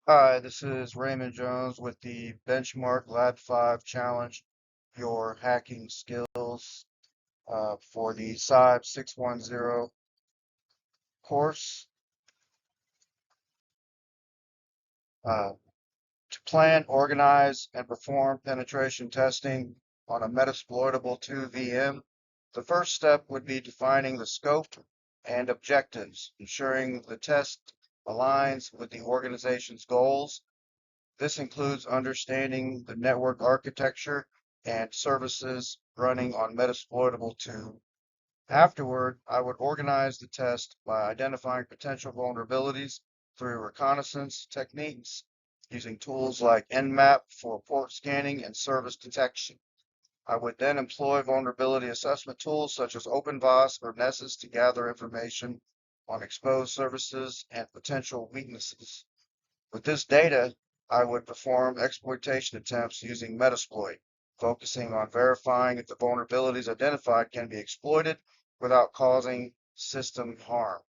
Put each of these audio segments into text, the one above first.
Hi, this is Raymond Jones with the Benchmark Lab 5 Challenge Your Hacking Skills for the SIBE 610 course. Uh, to plan, organize, and perform penetration testing on a Metasploitable 2 VM, the first step would be defining the scope and objectives, ensuring the test aligns with the organization's goals. This includes understanding the network architecture and services running on Metasploitable 2. Afterward, I would organize the test by identifying potential vulnerabilities through reconnaissance techniques using tools like Nmap for port scanning and service detection. I would then employ vulnerability assessment tools such as OpenVAS or Nessus to gather information on exposed services and potential weaknesses. With this data, I would perform exploitation attempts using Metasploit, focusing on verifying if the vulnerabilities identified can be exploited without causing system harm.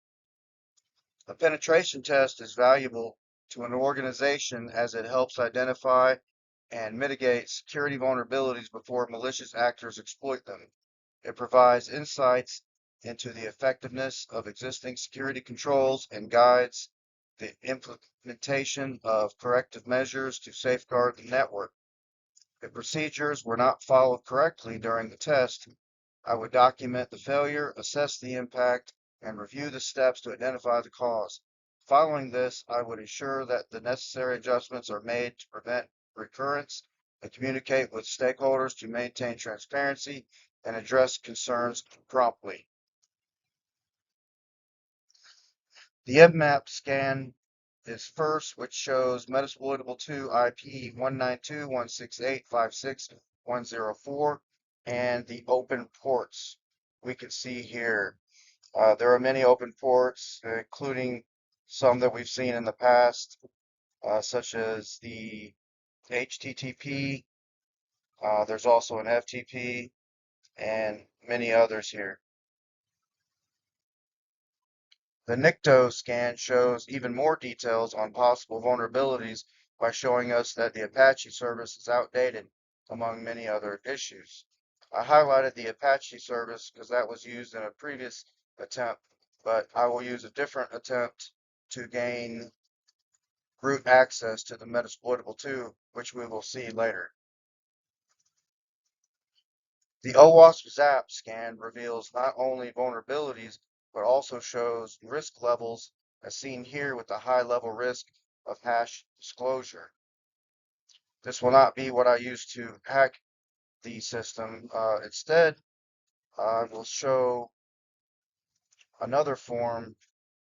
A penetration test is valuable to an organization as it helps identify and mitigate security vulnerabilities before malicious actors exploit them. It provides insights into the effectiveness of existing security controls and guides the implementation of corrective measures to safeguard the network. If procedures were not followed correctly during the test, I would document the failure, assess the impact, and review the steps to identify the cause. Following this, I would ensure that the necessary adjustments are made to prevent recurrence and communicate with stakeholders to maintain transparency and address concerns promptly. The Nmap scan is first, which shows Metasploitable 2 IP 192.168.56.104 and the open ports. We can see here there are many open ports, including some that we've seen in the past, such as the HTTP. There's also an FTP and many others here. The Nikto scan shows even more details on possible vulnerabilities by showing us that the Apache service is outdated, among many other issues. I highlighted the Apache service because that was used in a previous attempt, but I will use a different attempt to gain root access to the Metasploitable 2, which we will see later. The OWASP ZAP scan reveals not only vulnerabilities, but also shows risk levels as seen here with the high level risk of hash disclosure. This will not be what I use to hack the system. Instead, I will show another form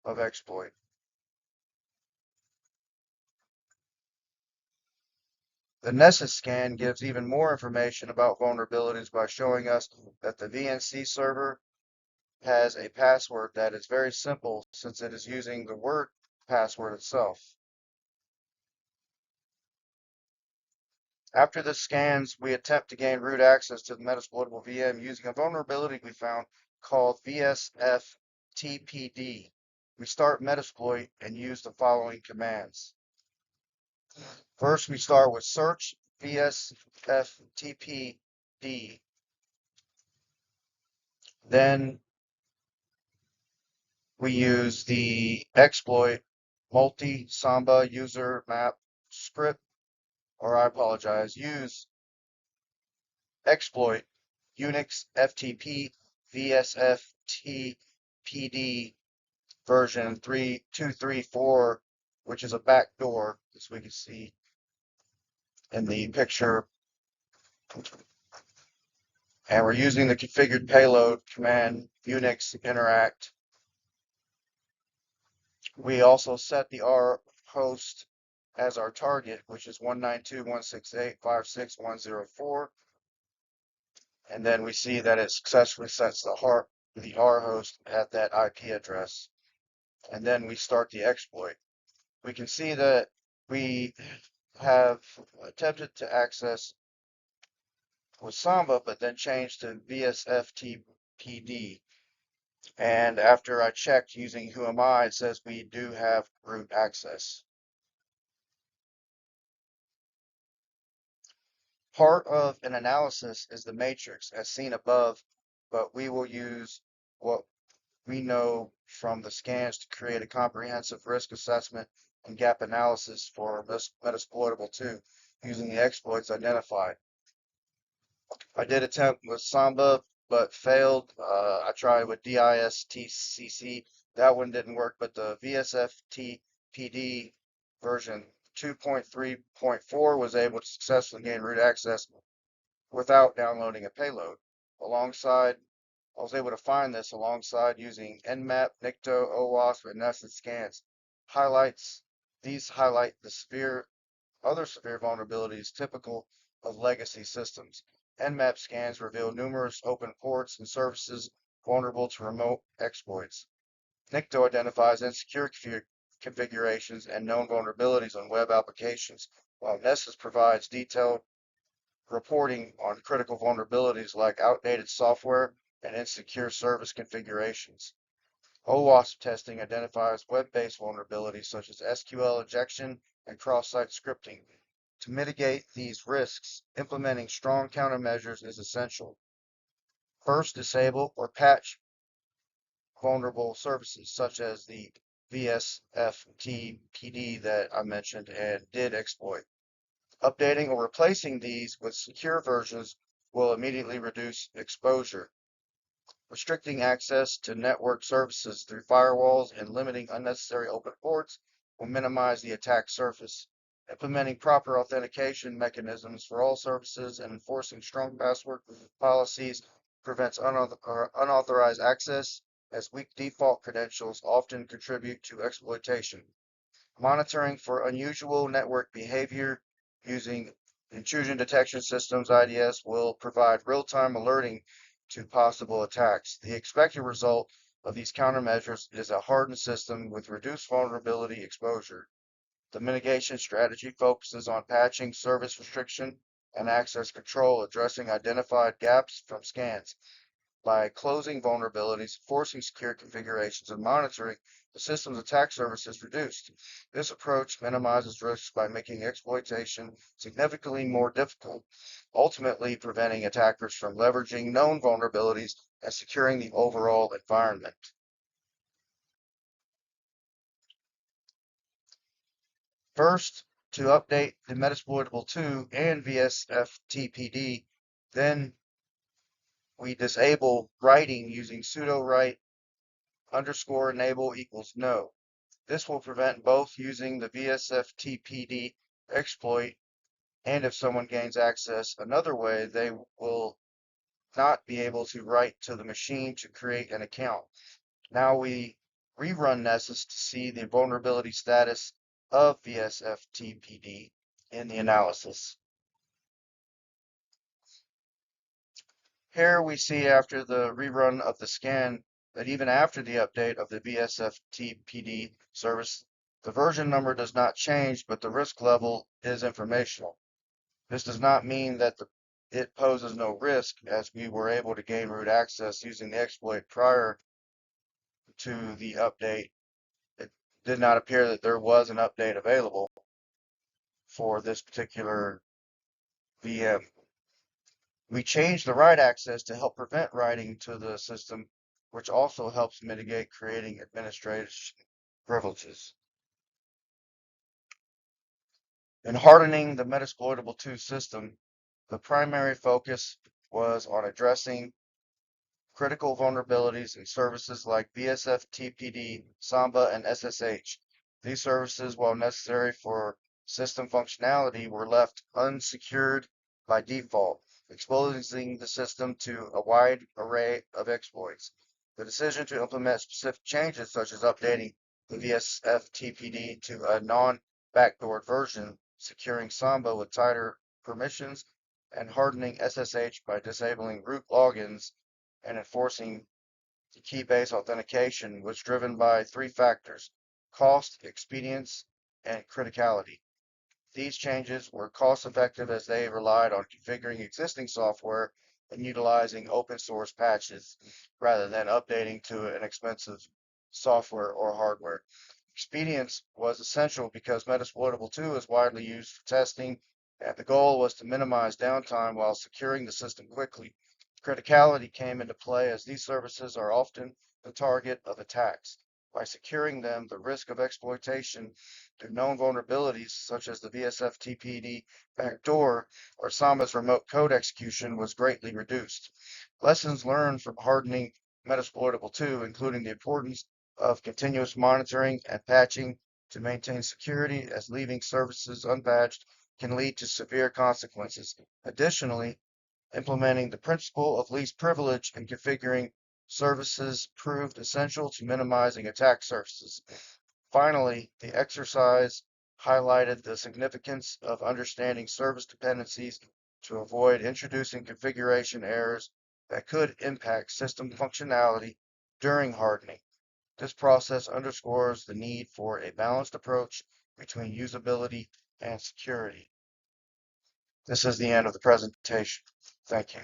of exploit. The Nessus scan gives even more information about vulnerabilities by showing us that the VNC server has a password that is very simple since it is using the word password itself. After the scans, we attempt to gain root access to the Metasploitable VM using a vulnerability we found called VSFTPD. We start Metasploit and use the following commands. First, we start with search VSFTPD. Then we use the exploit multi-samba user map script, or I apologize, use exploit Unix FTP VSFTPD version 3234, which is a backdoor, as we can see in the picture. And we're using the configured payload command Unix interact. We also set the R host as our target, which is 192.168.56.104. And then we see that it successfully sets the R host at that IP address. And then we start the exploit. We can see that we have attempted to access with Samba, but then changed to VSFTPD. And after I checked using Who Am I, it says we do have root access. Part of an analysis is the matrix as seen above, but we will use what we know from the scans to create a comprehensive risk assessment and gap analysis for Metasploitable 2 using the exploits identified. I did attempt with Samba, but failed. I tried with DISTCC. That one didn't work, but the VSFT PD version 2.3.4 was able to successfully gain root access without downloading a payload. Alongside, I was able to find this alongside using Nmap, Nikto, OWASP, and nested scans. These highlight the other severe vulnerabilities typical of legacy systems. Nmap scans reveal numerous open ports and services vulnerable to remote exploits. Nikto identifies insecure configurations and known vulnerabilities on web applications, while Nessus provides detailed reporting on critical vulnerabilities like outdated software and insecure service configurations. OWASP testing identifies web-based vulnerabilities such as SQL injection and cross-site scripting. To mitigate these risks, implementing strong countermeasures is essential. First, disable or patch vulnerable services such as the VSFTPD that I mentioned and did exploit. Updating or replacing these with secure versions will immediately reduce exposure. Restricting access to network services through firewalls and limiting unnecessary open ports will minimize the attack surface. Implementing proper authentication mechanisms for all services and enforcing strong password policies prevents unauthorized access, as weak default credentials often contribute to exploitation. Monitoring for unusual network behavior using intrusion detection systems IDS will provide real-time alerting to possible attacks. The expected result of these countermeasures is a hardened system with reduced vulnerability exposure. The mitigation strategy focuses on patching, service restriction, and access control, addressing identified gaps from scans. By closing vulnerabilities, forcing secure configurations, and monitoring, the system's attack surface is reduced. This approach minimizes risks by making exploitation significantly more difficult, ultimately preventing attackers from leveraging known vulnerabilities and securing the overall environment. First, to update the Metasploitable 2 and VSFTPD, then we disable writing using sudo write underscore enable equals no. This will prevent both using the VSFTPD exploit and if someone gains access another way, they will not be able to write to the machine to create an account. Now we rerun Nessus to see the vulnerability status of VSFTPD in the analysis. Here we see after the rerun of the scan that even after the update of the VSFTPD service, the version number does not change, but the risk level is informational. This does not mean that it poses no risk, as we were able to gain root access using the exploit prior to the update. It did not appear that there was an update available for this particular VM. We changed the write access to help prevent writing to the system, which also helps mitigate creating administration privileges. In hardening the Metasploitable 2 system, the primary focus was on addressing critical vulnerabilities in services like BSF-TPD, Samba, and SSH. These services, while necessary for system functionality, were left unsecured by default, exposing the system to a wide array of exploits. The decision to implement specific changes, such as updating the VSF-TPD to a non-backdoored version, securing Samba with tighter permissions, and hardening SSH by disabling root logins and enforcing the key-based authentication, was driven by three factors: cost, expedience, and criticality. These changes were cost-effective as they relied on configuring existing software and utilizing open-source patches rather than updating to an expensive software or hardware. Expedience was essential because Metasploitable 2 is widely used for testing and the goal was to minimize downtime while securing the system quickly. Criticality came into play as these services are often the target of attacks. By securing them, the risk of exploitation through known vulnerabilities such as the VSF TPD backdoor or Sambas remote code execution was greatly reduced. Lessons learned from hardening Metasploitable 2, including the importance of continuous monitoring and patching to maintain security, as leaving services unpatched can lead to severe consequences. Additionally, implementing the principle of least privilege and configuring services proved essential to minimizing attack surfaces. Finally, the exercise highlighted the significance of understanding service dependencies to avoid introducing configuration errors that could impact system functionality during hardening. This process underscores the need for a balanced approach between usability and security. This is the end of the presentation. Thank you.